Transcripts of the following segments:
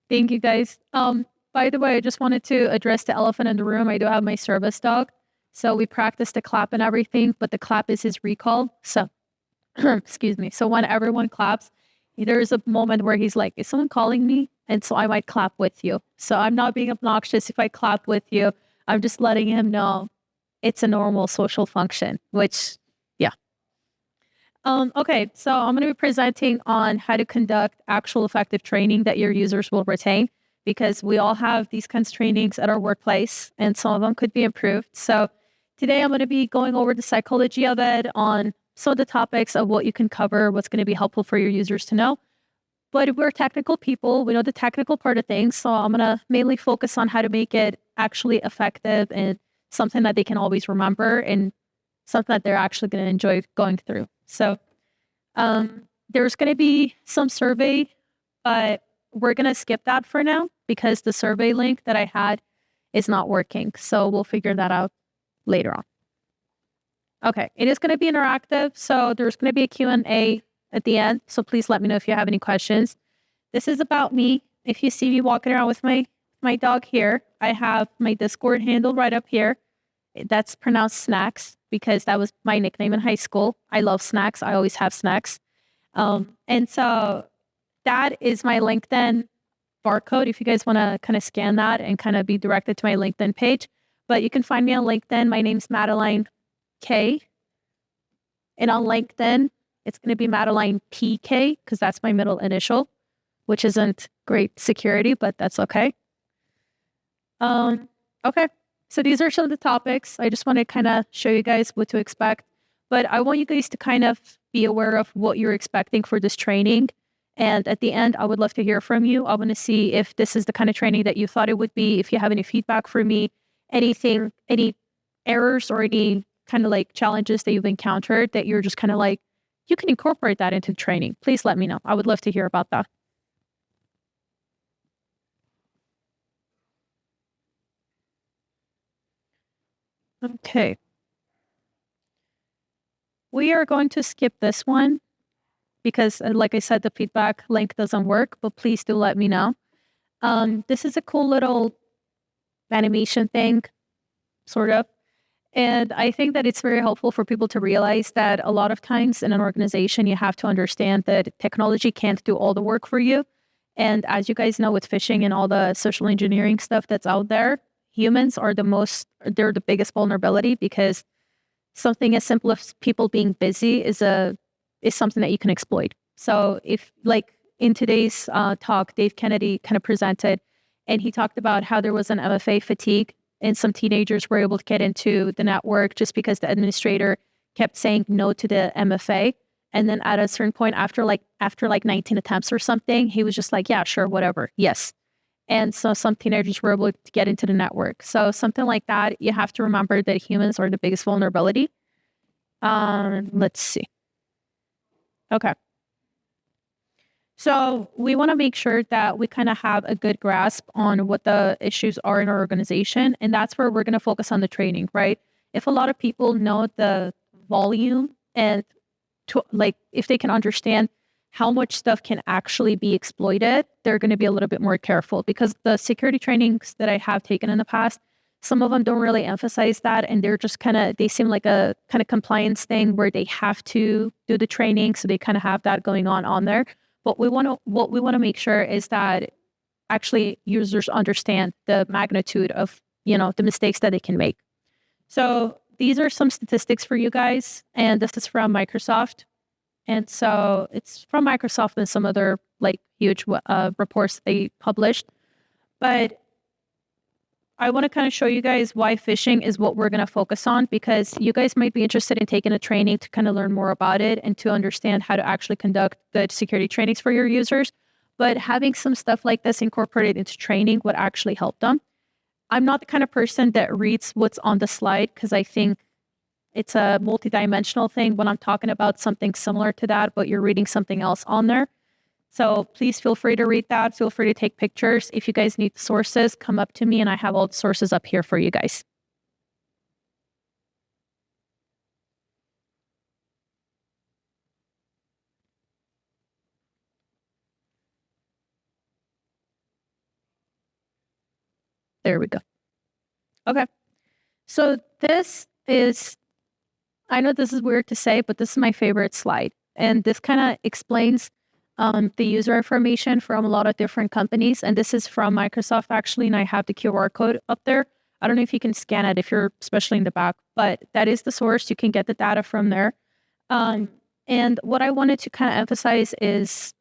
Thank you guys. By the way, I just wanted to address the elephant in the room. I do have my service dog. So we practice the clap and everything, but the clap is his recall. So excuse me. So when everyone claps, there's a moment where he's like, is someone calling me? And so I might clap with you. So I'm not being obnoxious if I clap with you. I'm just letting him know it's a normal social function, which, yeah. Okay, so I'm going to be presenting on how to conduct actual effective training that your users will retain, because we all have these kinds of trainings at our workplace and some of them could be improved. So today I'm going to be going over the psychology of it, on some of the topics of what you can cover, what's going to be helpful for your users to know. But we're technical people, we know the technical part of things. So I'm going to mainly focus on how to make it actually effective and something that they can always remember and something that they're actually going to enjoy going through. So there's going to be some survey, but we're going to skip that for now because the survey link that I had is not working. So we'll figure that out later on. Okay, it is going to be interactive. So there's going to be a Q&A at the end. So please let me know if you have any questions. This is about me. If you see me walking around with my dog here, I have my Discord handle right up here. That's pronounced snacks because that was my nickname in high school. I love snacks. I always have snacks. And so that is my LinkedIn barcode if you guys want to kind of scan that and kind of be directed to my LinkedIn page. But you can find me on LinkedIn. My name's Madeline Kaye. And on LinkedIn, it's going to be Madeline PK because that's my middle initial, which isn't great security, but that's okay. Okay. So these are some of the topics. I just want to kind of show you guys what to expect. But I want you guys to kind of be aware of what you're expecting for this training. And at the end, I would love to hear from you. I want to see if this is the kind of training that you thought it would be, if you have any feedback for me, anything, any errors or any kind of like challenges that you've encountered that you're just kind of like, you can incorporate that into training. Please let me know. I would love to hear about that. Okay. We are going to skip this one because, like I said, the feedback link doesn't work, but please do let me know. This is a cool little animation thing, sort of. And I think that it's very helpful for people to realize that a lot of times in an organization, you have to understand that technology can't do all the work for you. And as you guys know, with phishing and all the social engineering stuff that's out there, humans are they're the biggest vulnerability because something as simple as people being busy is something that you can exploit. So if like in today's talk, Dave Kennedy kind of presented, and he talked about how there was an MFA fatigue and some teenagers were able to get into the network just because the administrator kept saying no to the MFA. And then at a certain point after like 19 attempts or something, he was just like, yeah, sure, whatever. Yes. And so some teenagers were able to get into the network. So something like that, you have to remember that humans are the biggest vulnerability. Let's see. Okay. So we want to make sure that we kind of have a good grasp on what the issues are in our organization. And that's where we're going to focus on the training, right? If a lot of people know the volume and if they can understand how much stuff can actually be exploited, they're going to be a little bit more careful because the security trainings that I have taken in the past, some of them don't really emphasize that. And they're just they seem like a kind of compliance thing where they have to do the training. So they kind of have that going on there. But what we want to make sure is that actually users understand the magnitude of, the mistakes that they can make. So these are some statistics for you guys. And this is from Microsoft. And so it's from Microsoft and some other like huge reports they published. But I want to kind of show you guys why phishing is what we're going to focus on, because you guys might be interested in taking a training to kind of learn more about it and to understand how to actually conduct good security trainings for your users. But having some stuff like this incorporated into training would actually help them. I'm not the kind of person that reads what's on the slide because I think it's a multidimensional thing when I'm talking about something similar to that, but you're reading something else on there. So please feel free to read that. Feel free to take pictures. If you guys need sources, come up to me and I have all the sources up here for you guys. There we go. Okay. So this is, I know this is weird to say, but this is my favorite slide. And this kind of explains the user information from a lot of different companies. And this is from Microsoft, actually, and I have the QR code up there. I don't know if you can scan it if you're especially in the back, but that is the source. You can get the data from there. And what I wanted to kind of emphasize is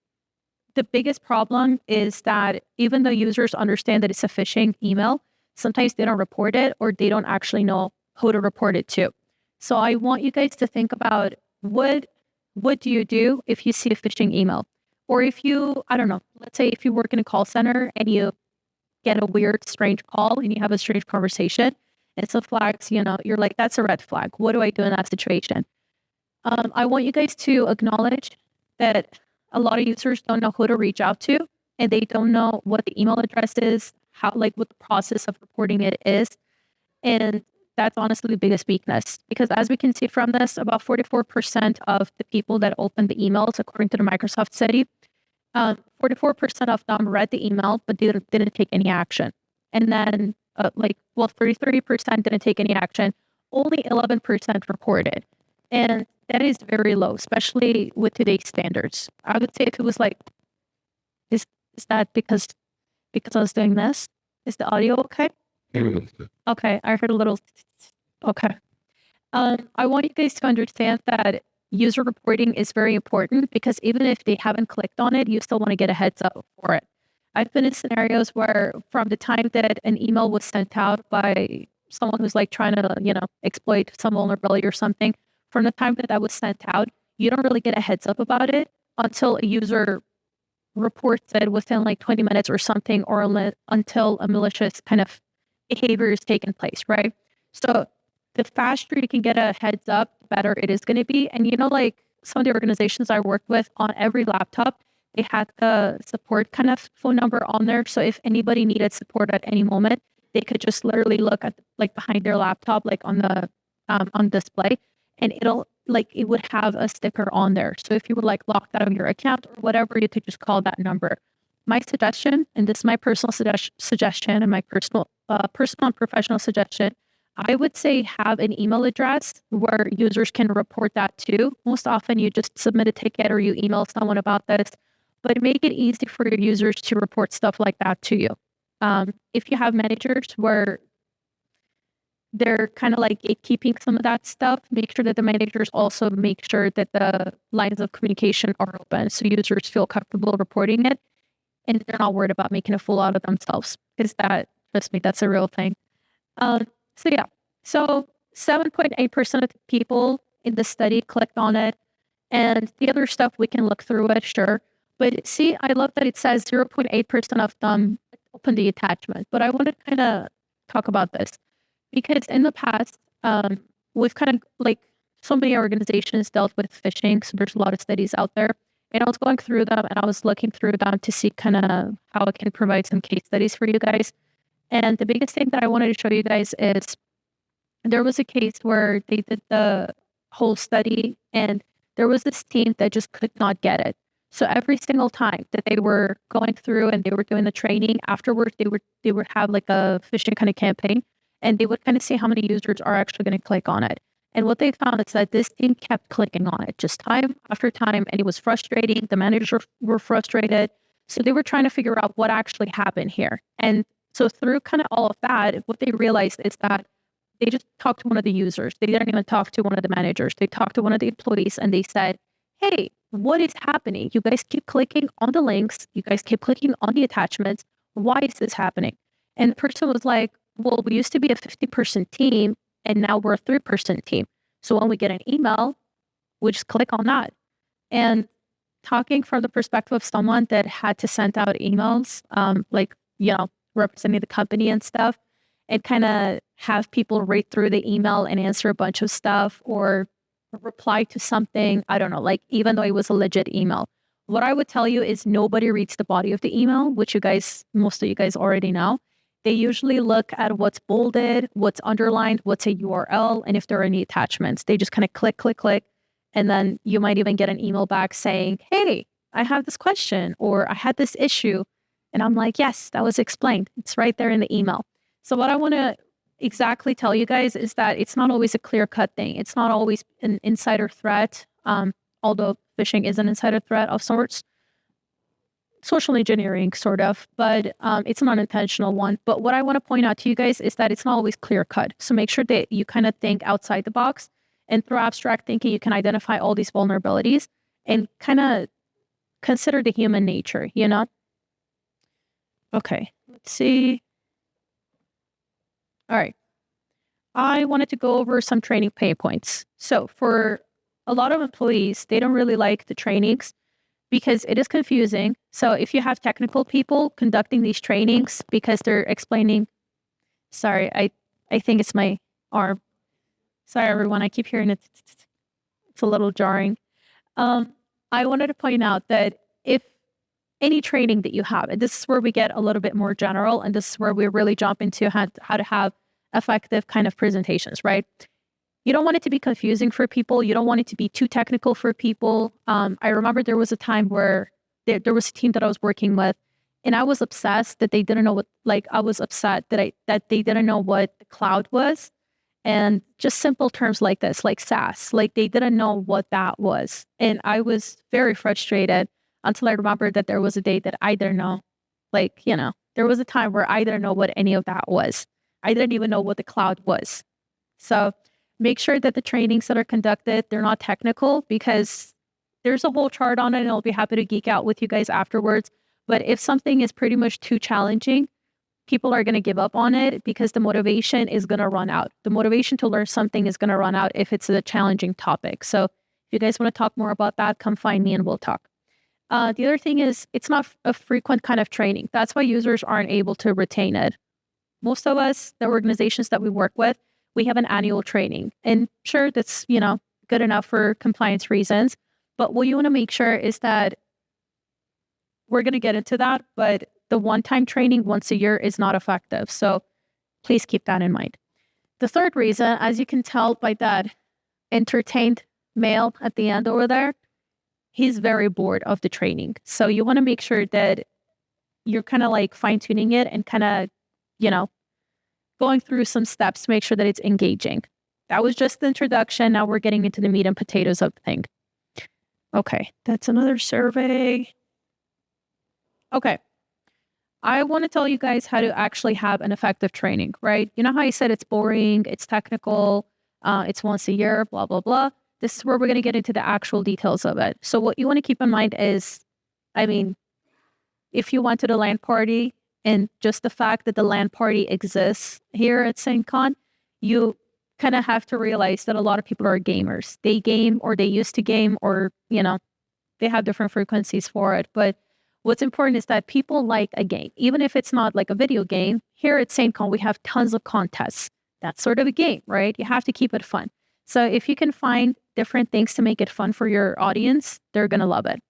the biggest problem is that even though users understand that it's a phishing email, sometimes they don't report it or they don't actually know who to report it to. So I want you guys to think about what do you do if you see a phishing email? Or if you, I don't know, let's say if you work in a call center and you get a weird, strange call and you have a strange conversation, and some flags, you're like, that's a red flag. What do I do in that situation? I want you guys to acknowledge that a lot of users don't know who to reach out to, and they don't know what the email address is, what the process of reporting it is. And that's honestly the biggest weakness, because as we can see from this, about 44% of the people that opened the emails, according to the Microsoft study, 44% of them read the email, but didn't take any action. And then 30% didn't take any action. Only 11% reported. And that is very low, especially with today's standards. I would say if it was like, is that because I was doing this? Is the audio okay? Okay, I heard a little, okay. I want you guys to understand that user reporting is very important, because even if they haven't clicked on it, you still want to get a heads up for it. I've been in scenarios where from the time that an email was sent out by someone who's like trying to, exploit some vulnerability or something, from the time that was sent out, you don't really get a heads up about it until a user reports it within like 20 minutes or something, or until a malicious kind of behavior is taking place, right? So the faster you can get a heads up, the better it is going to be. And like some of the organizations I worked with, on every laptop, they had the support kind of phone number on there. So if anybody needed support at any moment, they could just literally look at like behind their laptop, like on the on display, and it would have a sticker on there. So if you were like locked out of your account or whatever, you could just call that number. My suggestion, and this is my personal suggestion and my personal and professional suggestion, I would say have an email address where users can report that to. Most often you just submit a ticket or you email someone about this, but make it easy for your users to report stuff like that to you. If you have managers where they're kind of like gatekeeping some of that stuff, make sure that the managers also make sure that the lines of communication are open so users feel comfortable reporting it and they're not worried about making a fool out of themselves. Because trust me, that's a real thing. So 7.8% of the people in the study clicked on it, and the other stuff we can look through it, sure. But see, I love that it says 0.8% of them opened the attachment. But I want to kind of talk about this, because in the past, we've kind of like so many organizations dealt with phishing. So there's a lot of studies out there, and I was going through them and I was looking through them to see kind of how I can provide some case studies for you guys. And the biggest thing that I wanted to show you guys is there was a case where they did the whole study and there was this team that just could not get it. So every single time that they were going through and they were doing the training, afterwards they would have like a phishing kind of campaign, and they would kind of see how many users are actually going to click on it. And what they found is that this team kept clicking on it just time after time, and it was frustrating. The managers were frustrated. So they were trying to figure out what actually happened here. And so through kind of all of that, what they realized is that they just talked to one of the users. They didn't even talk to one of the managers. They talked to one of the employees and they said, hey, what is happening? You guys keep clicking on the links. You guys keep clicking on the attachments. Why is this happening? And the person was like, well, we used to be a 50-person team and now we're a 3-person team. So when we get an email, we just click on that. And talking from the perspective of someone that had to send out emails, representing the company and stuff, and kind of have people read through the email and answer a bunch of stuff or reply to something, I don't know, like even though it was a legit email. What I would tell you is nobody reads the body of the email, which most of you guys already know. They usually look at what's bolded, what's underlined, what's a URL, and if there are any attachments. They just kind of click, click, click. And then you might even get an email back saying, hey, I have this question, or I had this issue. And I'm like, yes, that was explained. It's right there in the email. So what I want to exactly tell you guys is that it's not always a clear-cut thing. It's not always an insider threat, although phishing is an insider threat of sorts. Social engineering, sort of, but it's an unintentional one. But what I want to point out to you guys is that it's not always clear-cut. So make sure that you kind of think outside the box, and through abstract thinking, you can identify all these vulnerabilities and kind of consider the human nature, you know? Okay, let's see. All right. I wanted to go over some training pain points. So for a lot of employees, they don't really like the trainings because it is confusing. So if you have technical people conducting these trainings because they're explaining, sorry, I think it's my arm. Sorry, everyone. I keep hearing it. It's a little jarring. I wanted to point out that if any training that you have, and this is where we get a little bit more general, and this is where we really jump into how to have effective kind of presentations, right? You don't want it to be confusing for people. You don't want it to be too technical for people. I remember there was a time where there was a team that I was working with, and I was obsessed that they didn't know what, like, I was upset that they didn't know what the cloud was. And just simple terms like this, like SaaS, like they didn't know what that was. And I was very frustrated until I remembered that there was a day that I didn't know. Like, you know, there was a time where I didn't know what any of that was. I didn't even know what the cloud was. So make sure that the trainings that are conducted, they're not technical, because there's a whole chart on it, and I'll be happy to geek out with you guys afterwards. But if something is pretty much too challenging, people are going to give up on it because the motivation is going to run out. The motivation to learn something is going to run out if it's a challenging topic. So if you guys want to talk more about that, come find me and we'll talk. The other thing is, it's not a frequent kind of training. That's why users aren't able to retain it. Most of us, the organizations that we work with, we have an annual training. And sure, that's, you know, good enough for compliance reasons. But what you want to make sure is that we're going to get into that, but the one-time training once a year is not effective. So please keep that in mind. The third reason, as you can tell by that entertained male at the end over there, he's very bored of the training. So you want to make sure that you're kind of like fine-tuning it and kind of, you know, going through some steps to make sure that it's engaging. That was just the introduction. Now we're getting into the meat and potatoes of the thing. Okay, that's another survey. Okay. I want to tell you guys how to actually have an effective training, right? You know how I said it's boring, it's technical, it's once a year, blah, blah, blah. This is where we're going to get into the actual details of it. So what you want to keep in mind is, I mean, if you went to the LAN party and just the fact that the LAN party exists here at SAINTCON, you kind of have to realize that a lot of people are gamers. They game, or they used to game, or, you know, they have different frequencies for it. But what's important is that people like a game, even if it's not like a video game. Here at SAINTCON, we have tons of contests. That's sort of a game, right? You have to keep it fun. So if you can find different things to make it fun for your audience, they're going to love it.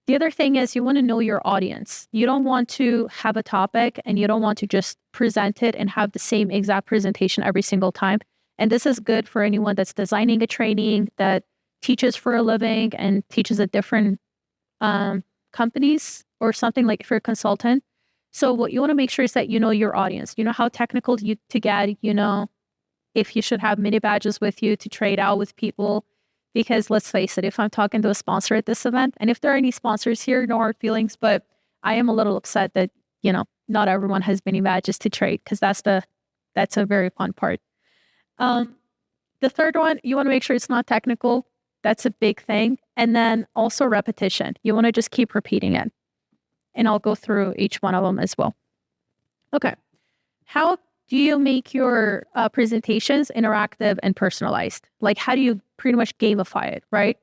The other thing is, you want to know your audience. You don't want to have a topic and you don't want to just present it and have the same exact presentation every single time. And this is good for anyone that's designing a training, that teaches for a living and teaches at different companies, or something, like if you're a consultant. So what you want to make sure is that you know your audience. You know how technical to get, you know, if you should have mini badges with you to trade out with people. Because let's face it, if I'm talking to a sponsor at this event, and if there are any sponsors here, no hard feelings, but I am a little upset that, you know, not everyone has mini badges to trade, because that's a very fun part. The third one, you want to make sure it's not technical. That's a big thing. And then also repetition. You want to just keep repeating it. And I'll go through each one of them as well. Okay. How do you make your presentations interactive and personalized? Like, how do you pretty much gamify it, right?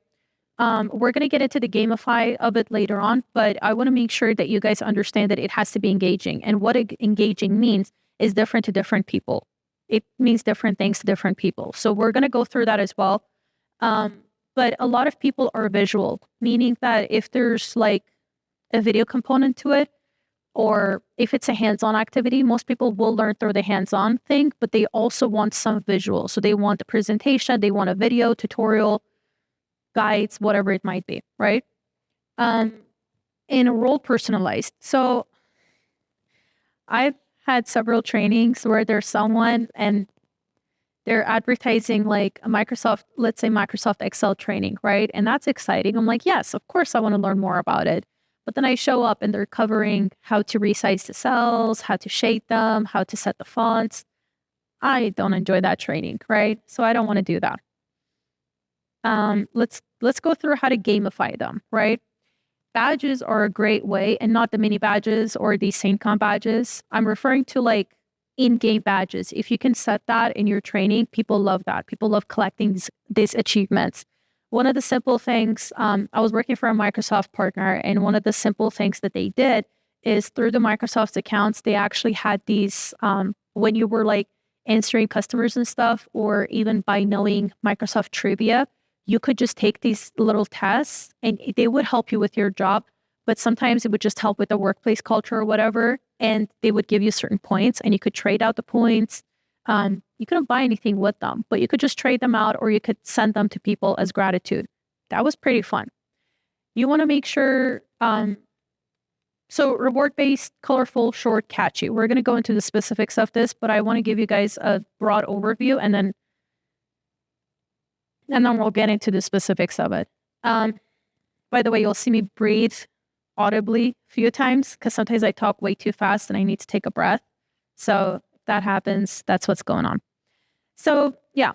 We're going to get into the gamify of it later on, but I want to make sure that you guys understand that it has to be engaging. And what engaging means is different to different people. It means different things to different people. So we're going to go through that as well. But a lot of people are visual, meaning that if there's like a video component to it, or if it's a hands-on activity, most people will learn through the hands-on thing, but they also want some visual. So they want the presentation, they want a video, tutorial, guides, whatever it might be, right? And a role personalized. So I've had several trainings where there's someone and they're advertising like a Microsoft, let's say Microsoft Excel training, right? And that's exciting. I'm like, yes, of course I want to learn more about it. But then I show up and they're covering how to resize the cells, how to shade them, how to set the fonts. I don't enjoy that training, right? So I don't want to do that. Let's go through how to gamify them, right? Badges are a great way, and not the mini badges or the SAINTCON badges. I'm referring to like in-game badges. If you can set that in your training, people love that. People love collecting these achievements. One of the simple things, I was working for a Microsoft partner, and one of the simple things that they did is through the Microsoft accounts, they actually had these, when you were like answering customers and stuff, or even by knowing Microsoft trivia, you could just take these little tests and they would help you with your job. But sometimes it would just help with the workplace culture or whatever. And they would give you certain points and you could trade out the points. You couldn't buy anything with them, but you could just trade them out or you could send them to people as gratitude. That was pretty fun. You want to make sure, so reward-based, colorful, short, catchy. We're going to go into the specifics of this, but I want to give you guys a broad overview and then we'll get into the specifics of it. By the way, you'll see me breathe audibly a few times because sometimes I talk way too fast and I need to take a breath. So if that happens, that's what's going on. So yeah,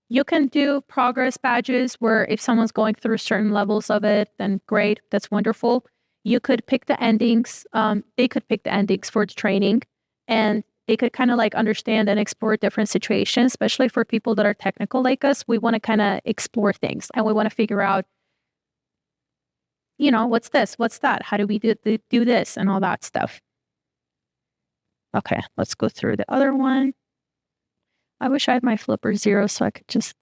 you can do progress badges where if someone's going through certain levels of it, then great, that's wonderful. You could pick the endings. They could pick the endings for the training and they could kind of like understand and explore different situations, especially for people that are technical like us. We want to kind of explore things and we want to figure out, you know, what's this? What's that? How do we do this and all that stuff? Okay, let's go through the other one. I wish I had my flipper 0 so I could just...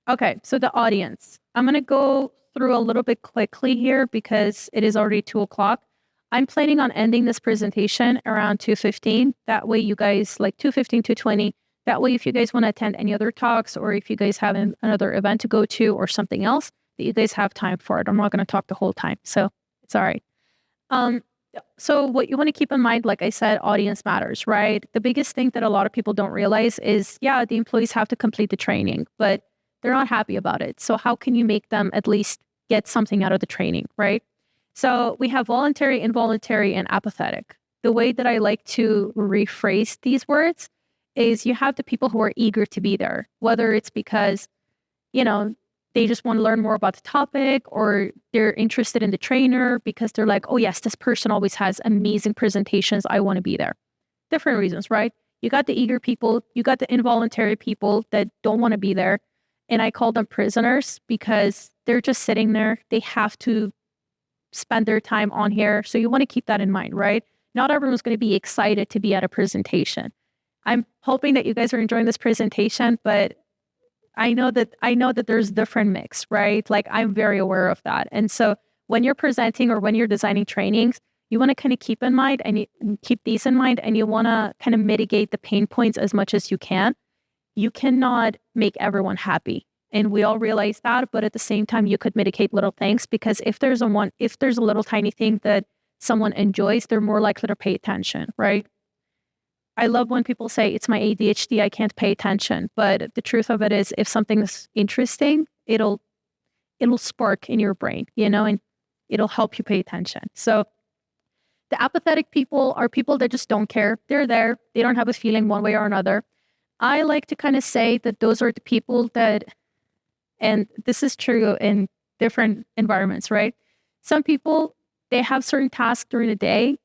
Okay, so the audience. I'm going to go through a little bit quickly here because it is already 2:00. I'm planning on ending this presentation around 2:15. That way you guys, like 2:15, 2:20. That way if you guys want to attend any other talks or if you guys have another event to go to or something else, that you guys have time for it. I'm not going to talk the whole time, so it's all right. So what you want to keep in mind, like I said, audience matters, right? The biggest thing that a lot of people don't realize is, yeah, the employees have to complete the training, but they're not happy about it. So how can you make them at least get something out of the training, right? So we have voluntary, involuntary, and apathetic. The way that I like to rephrase these words is you have the people who are eager to be there, whether it's because, you know, they just want to learn more about the topic or they're interested in the trainer because they're like, oh yes, this person always has amazing presentations. I want to be there. Different reasons, right? You got the eager people, you got the involuntary people that don't want to be there. And I call them prisoners because they're just sitting there. They have to spend their time on here. So you want to keep that in mind, right? Not everyone's going to be excited to be at a presentation. I'm hoping that you guys are enjoying this presentation, but I know that there's different mix, right? Like I'm very aware of that. And so when you're presenting or when you're designing trainings, you want to kind of keep in mind and keep these in mind, and you want to kind of mitigate the pain points as much as you can. You cannot make everyone happy. And we all realize that, but at the same time, you could mitigate little things because if there's a little tiny thing that someone enjoys, they're more likely to pay attention, right? I love when people say it's my ADHD, I can't pay attention. But the truth of it is if something's interesting, it'll spark in your brain, you know, and it'll help you pay attention. So the apathetic people are people that just don't care. They're there. They don't have a feeling one way or another. I like to kind of say that those are the people that, and this is true in different environments, right? Some people, they have certain tasks during the day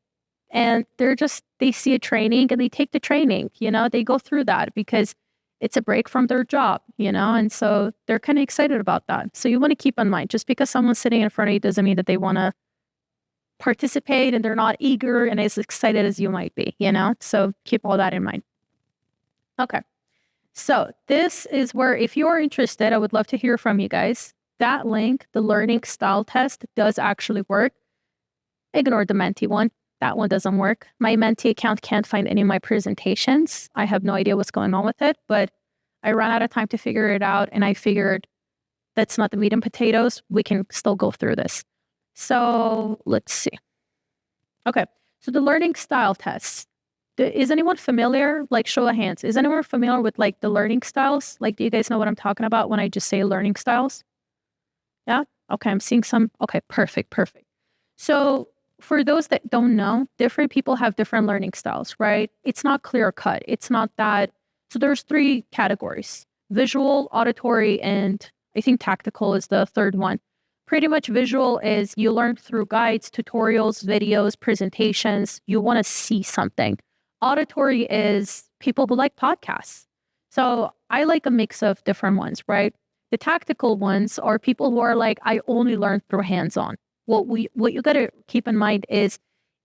and they see a training and they take the training, you know, they go through that because it's a break from their job, you know, and so they're kind of excited about that. So you want to keep in mind, just because someone's sitting in front of you doesn't mean that they want to participate and they're not eager and as excited as you might be, you know, so keep all that in mind. Okay. So this is where, if you're interested, I would love to hear from you guys. That link, the learning style test, does actually work. Ignore the Menti one. That one doesn't work. My Menti account can't find any of my presentations. I have no idea what's going on with it, but I ran out of time to figure it out. And I figured that's not the meat and potatoes. We can still go through this. So let's see. Okay. So the learning style tests. Is anyone familiar? Like, show of hands. Is anyone familiar with like the learning styles? Like, do you guys know what I'm talking about when I just say learning styles? Yeah. Okay. I'm seeing some. Okay. Perfect. Perfect. So for those that don't know, different people have different learning styles, right? It's not clear cut. It's not that. So there's three categories: visual, auditory, and I think tactical is the third one. Pretty much visual is you learn through guides, tutorials, videos, presentations. You want to see something. Auditory is people who like podcasts. So I like a mix of different ones, right? The tactical ones are people who are like, I only learn through hands-on. What you got to keep in mind is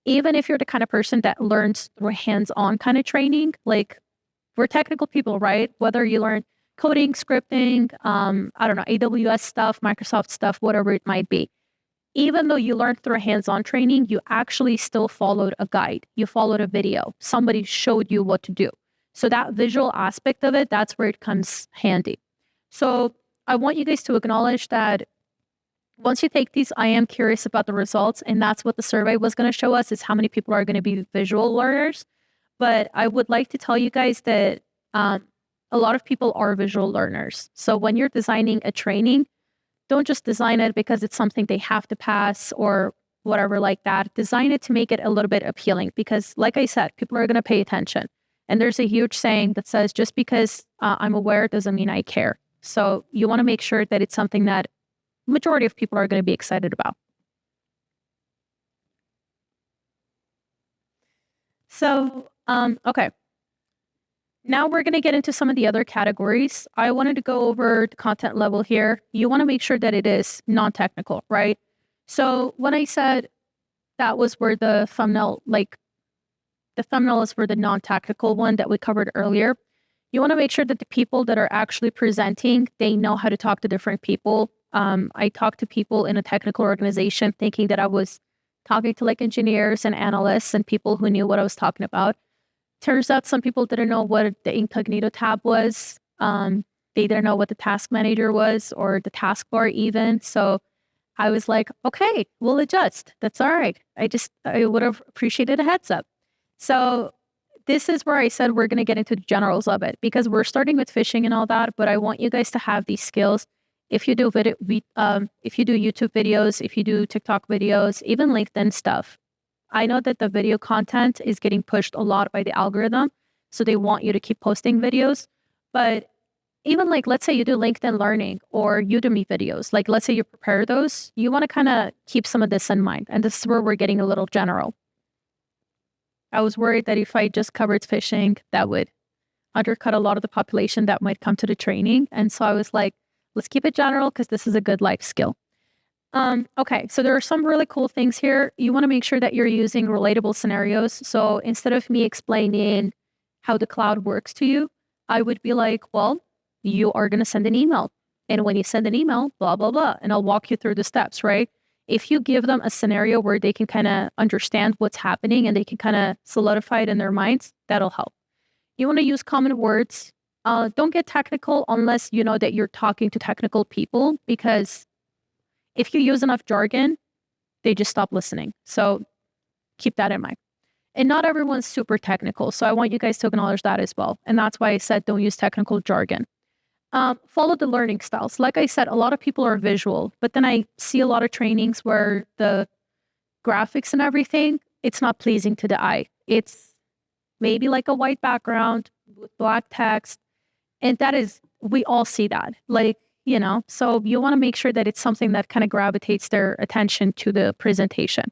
even if you're the kind of person that learns through hands-on kind of training, like we're technical people, right? Whether you learn coding, scripting, I don't know, AWS stuff, Microsoft stuff, whatever it might be. Even though you learned through hands-on training, you actually still followed a guide. You followed a video. Somebody showed you what to do. So that visual aspect of it, that's where it comes handy. So I want you guys to acknowledge that once you take these, I am curious about the results. And that's what the survey was going to show us, is how many people are going to be visual learners. But I would like to tell you guys that a lot of people are visual learners. So when you're designing a training, don't just design it because it's something they have to pass or whatever like that. Design it to make it a little bit appealing because, like I said, people are going to pay attention. And there's a huge saying that says, just because I'm aware doesn't mean I care. So you want to make sure that it's something that majority of people are going to be excited about. So, okay. Now we're going to get into some of the other categories. I wanted to go over the content level here. You want to make sure that it is non-technical, right? So when I said that was where the thumbnail, like the thumbnail is for the non-technical one that we covered earlier, you want to make sure that the people that are actually presenting, they know how to talk to different people. I talked to people in a technical organization thinking that I was talking to like engineers and analysts and people who knew what I was talking about. Turns out some people didn't know what the incognito tab was. They didn't know what the task manager was or the taskbar even. So I was like, okay, we'll adjust. That's all right. I would have appreciated a heads up. So this is where I said we're going to get into the generals of it because we're starting with phishing and all that, but I want you guys to have these skills. If you do if you do YouTube videos, if you do TikTok videos, even LinkedIn stuff, I know that the video content is getting pushed a lot by the algorithm, so they want you to keep posting videos. But even like, let's say you do LinkedIn Learning or Udemy videos, like let's say you prepare those, you want to kind of keep some of this in mind. And this is where we're getting a little general. I was worried that if I just covered phishing, that would undercut a lot of the population that might come to the training. And so I was like, let's keep it general because this is a good life skill. Okay, so there are some really cool things here. You want to make sure that you're using relatable scenarios. So instead of me explaining how the cloud works to you, I would be like, well, you are going to send an email. And when you send an email, blah, blah, blah. And I'll walk you through the steps, right? If you give them a scenario where they can kind of understand what's happening and they can kind of solidify it in their minds, that'll help. You want to use common words. Don't get technical unless you know that you're talking to technical people, because if you use enough jargon, they just stop listening. So keep that in mind. And not everyone's super technical. So I want you guys to acknowledge that as well. And that's why I said don't use technical jargon. Follow the learning styles. Like I said, a lot of people are visual, but then I see a lot of trainings where the graphics and everything, it's not pleasing to the eye. It's maybe like a white background with black text. And that is, we all see that. Like, you know, so you want to make sure that it's something that kind of gravitates their attention to the presentation.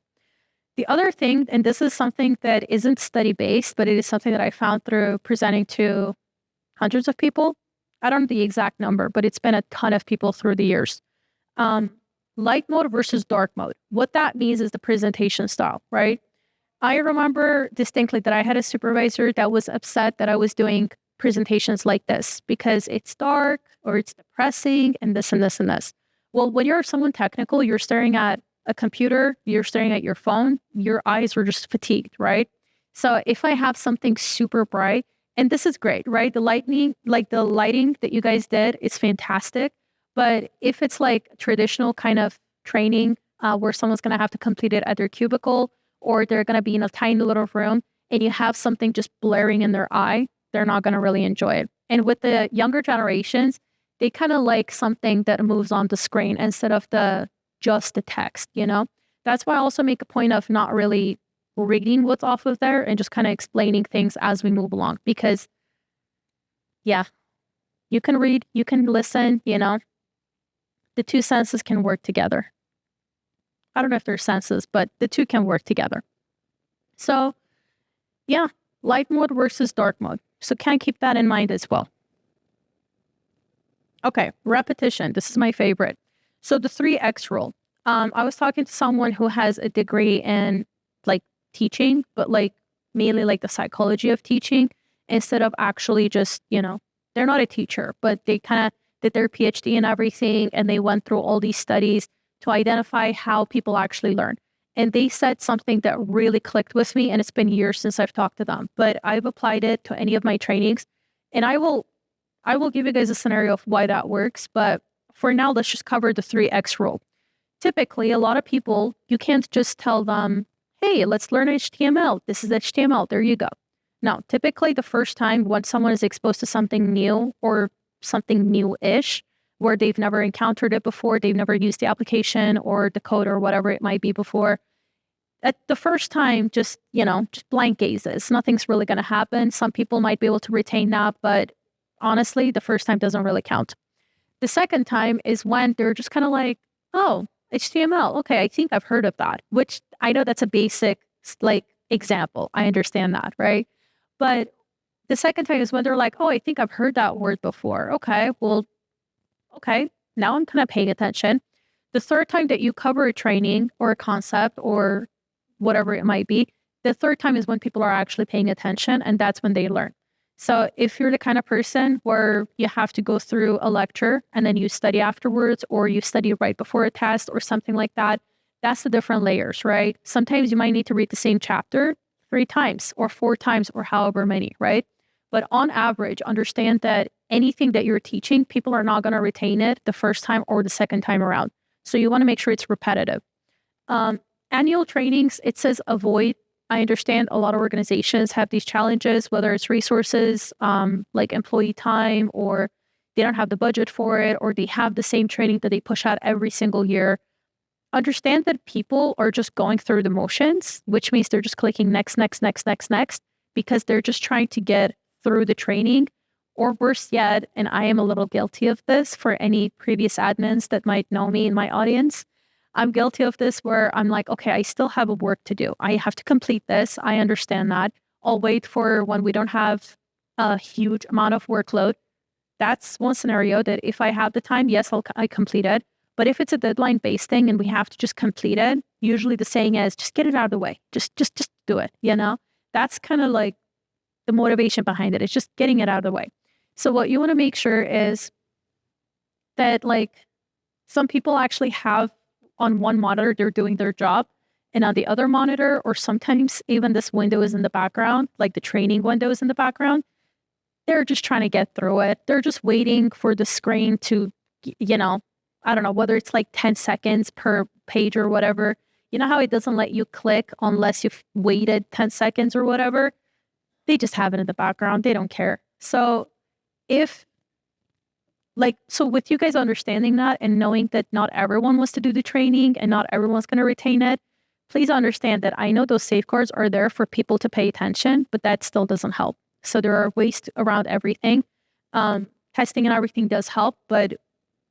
The other thing, and this is something that isn't study-based, but it is something that I found through presenting to hundreds of people. I don't know the exact number, but it's been a ton of people through the years. Light mode versus dark mode. What that means is the presentation style, right? I remember distinctly that I had a supervisor that was upset that I was doing presentations like this because it's dark or it's depressing and this and this and this. Well, when you're someone technical, you're staring at a computer, you're staring at your phone, your eyes are just fatigued, right? So if I have something super bright, and this is great, right? The lighting, like the lighting that you guys did is fantastic. But if it's like traditional kind of training where someone's going to have to complete it at their cubicle, or they're going to be in a tiny little room and you have something just blaring in their eye, they're not going to really enjoy it. And with the younger generations, they kind of like something that moves on the screen instead of just the text, you know? That's why I also make a point of not really reading what's off of there and just kind of explaining things as we move along. Because, yeah, you can read, you can listen, you know? The two senses can work together. I don't know if they're senses, but the two can work together. So, yeah, light mode versus dark mode. So kind of keep that in mind as well. Okay, repetition. This is my favorite. So the 3X rule. I was talking to someone who has a degree in like teaching, but like mainly like the psychology of teaching instead of actually just, you know, they're not a teacher, but they kind of did their PhD and everything. And they went through all these studies to identify how people actually learn. And they said something that really clicked with me. And it's been years since I've talked to them, but I've applied it to any of my trainings. And I will give you guys a scenario of why that works. But for now, let's just cover the 3X rule. Typically, a lot of people, you can't just tell them, hey, let's learn HTML. This is HTML. There you go. Now, typically the first time when someone is exposed to something new or something new-ish, where they've never encountered it before, they've never used the application or the code or whatever it might be before, at the first time, just blank gazes. Nothing's really going to happen. Some people might be able to retain that, but honestly, the first time doesn't really count. The second time is when they're just kind of like, oh, HTML. Okay, I think I've heard of that, which I know that's a basic example. I understand that, right? But the second time is when they're like, oh, I think I've heard that word before. Okay, now I'm kind of paying attention. The third time that you cover a training or a concept or whatever it might be, the third time is when people are actually paying attention, and that's when they learn. So if you're the kind of person where you have to go through a lecture and then you study afterwards, or you study right before a test or something like that, that's the different layers, right? Sometimes you might need to read the same chapter 3 times or 4 times or however many, right? But on average, understand that anything that you're teaching, people are not going to retain it the first time or the second time around. So you want to make sure it's repetitive. Annual trainings, it says avoid. I understand a lot of organizations have these challenges, whether it's resources, like employee time, or they don't have the budget for it, or they have the same training that they push out every single year. Understand that people are just going through the motions, which means they're just clicking next, because they're just trying to get through the training. Or worse yet, and I am a little guilty of this for any previous admins that might know me in my audience, I'm guilty of this where I'm like, okay, I still have a work to do. I have to complete this. I understand that. I'll wait for when we don't have a huge amount of workload. That's one scenario that if I have the time, yes, I complete it. But if it's a deadline-based thing and we have to just complete it, usually the saying is, just get it out of the way. Just do it, That's kind of like the motivation behind it. It's just getting it out of the way. So what you want to make sure is that some people actually have on one monitor, they're doing their job, and on the other monitor, or sometimes even this window is in the background, like the training window is in the background, they're just trying to get through it. They're just waiting for the screen to, I don't know, whether it's like 10 seconds per page or whatever. You know how it doesn't let you click unless you've waited 10 seconds or whatever? They just have it in the background. They don't care. So with you guys understanding that and knowing that not everyone wants to do the training and not everyone's going to retain it, please understand that I know those safeguards are there for people to pay attention, but that still doesn't help. So there are ways around everything. Testing and everything does help, but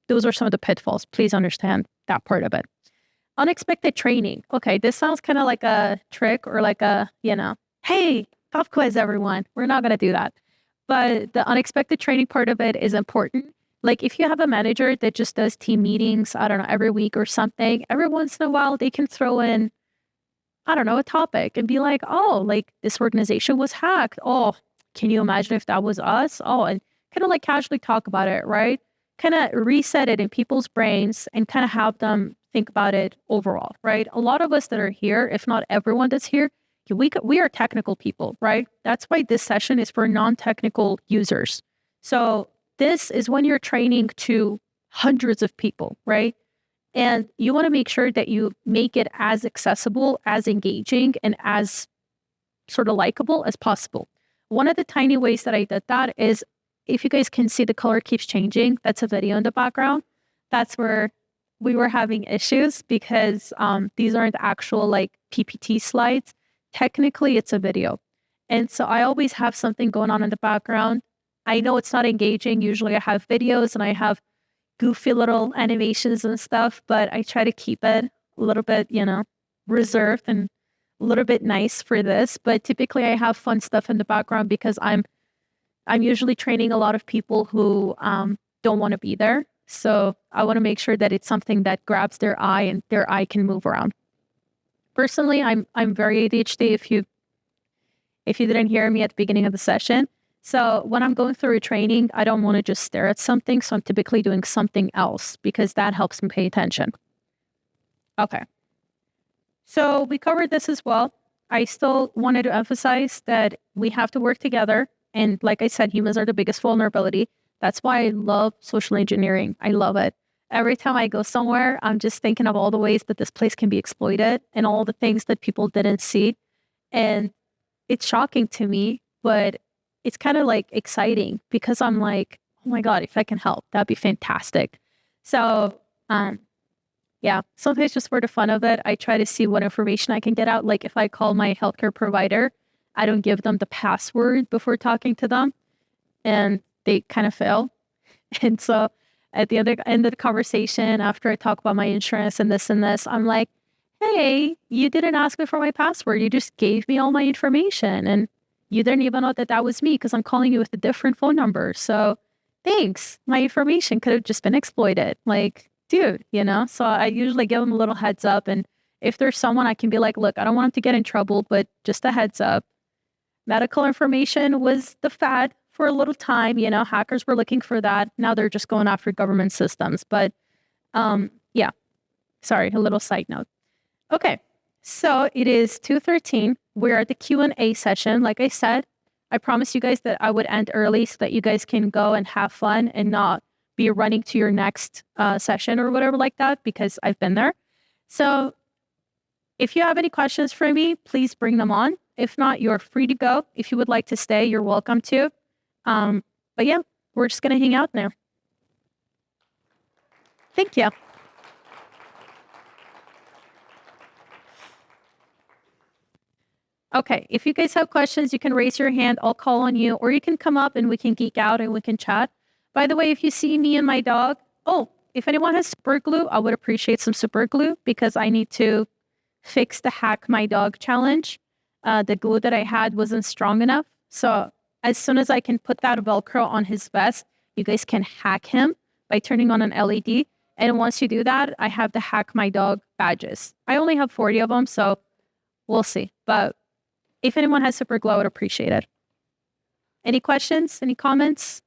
those are some of the pitfalls. Please understand that part of it. Unexpected training. Okay, this sounds kind of like a trick or like a, hey, pop quiz, everyone. We're not going to do that. But the unexpected training part of it is important. Like if you have a manager that just does team meetings, I don't know, every week or something, every once in a while they can throw in, I don't know, a topic and be like, oh, like this organization was hacked. Oh, can you imagine if that was us? Oh, and kind of like casually talk about it, right? Kind of reset it in people's brains and kind of have them think about it overall, right? A lot of us that are here, if not everyone that's here, we are technical people, right? That's why this session is for non-technical users. So this is when you're training to hundreds of people, right? And you want to make sure that you make it as accessible, as engaging, and as sort of likable as possible. One of the tiny ways that I did that is, if you guys can see the color keeps changing, that's a video in the background. That's where we were having issues because these aren't actual like PPT slides. Technically, it's a video. And so I always have something going on in the background. I know it's not engaging. Usually I have videos and I have goofy little animations and stuff, but I try to keep it a little bit, reserved and a little bit nice for this. But typically I have fun stuff in the background because I'm usually training a lot of people who don't want to be there. So I want to make sure that it's something that grabs their eye and their eye can move around. Personally, I'm very ADHD if you didn't hear me at the beginning of the session. So when I'm going through a training, I don't want to just stare at something. So I'm typically doing something else because that helps me pay attention. Okay. So we covered this as well. I still wanted to emphasize that we have to work together. And like I said, humans are the biggest vulnerability. That's why I love social engineering. I love it. Every time I go somewhere, I'm just thinking of all the ways that this place can be exploited and all the things that people didn't see. And it's shocking to me, but it's kind of like exciting because I'm like, oh my God, if I can help, that'd be fantastic. So, yeah, sometimes just for the fun of it, I try to see what information I can get out. Like if I call my healthcare provider, I don't give them the password before talking to them and they kind of fail. And so at the other end of the conversation, after I talk about my insurance and this, I'm like, hey, you didn't ask me for my password. You just gave me all my information. And you didn't even know that that was me because I'm calling you with a different phone number. So thanks. My information could have just been exploited. Like, dude, So I usually give them a little heads up. And if there's someone, I can be like, look, I don't want them to get in trouble, but just a heads up. Medical information was the fad for a little time. Hackers were looking for that. Now they're just going after government systems. But yeah, sorry, a little side note. Okay, so it is 2:13. We're at the Q&A session. Like I said, I promised you guys that I would end early so that you guys can go and have fun and not be running to your next session or whatever like that, because I've been there. So if you have any questions for me, please bring them on. If not, you're free to go. If you would like to stay, you're welcome to. But yeah, we're just going to hang out now. Thank you. Okay, if you guys have questions, you can raise your hand. I'll call on you, or you can come up and we can geek out and we can chat. By the way, if you see me and my dog, if anyone has super glue, I would appreciate some super glue because I need to fix the hack my dog challenge. The glue that I had wasn't strong enough. So as soon as I can put that Velcro on his vest, you guys can hack him by turning on an LED. And once you do that, I have the hack my dog badges. I only have 40 of them, so we'll see. But if anyone has super glue, I would appreciate it. Any questions? Any comments?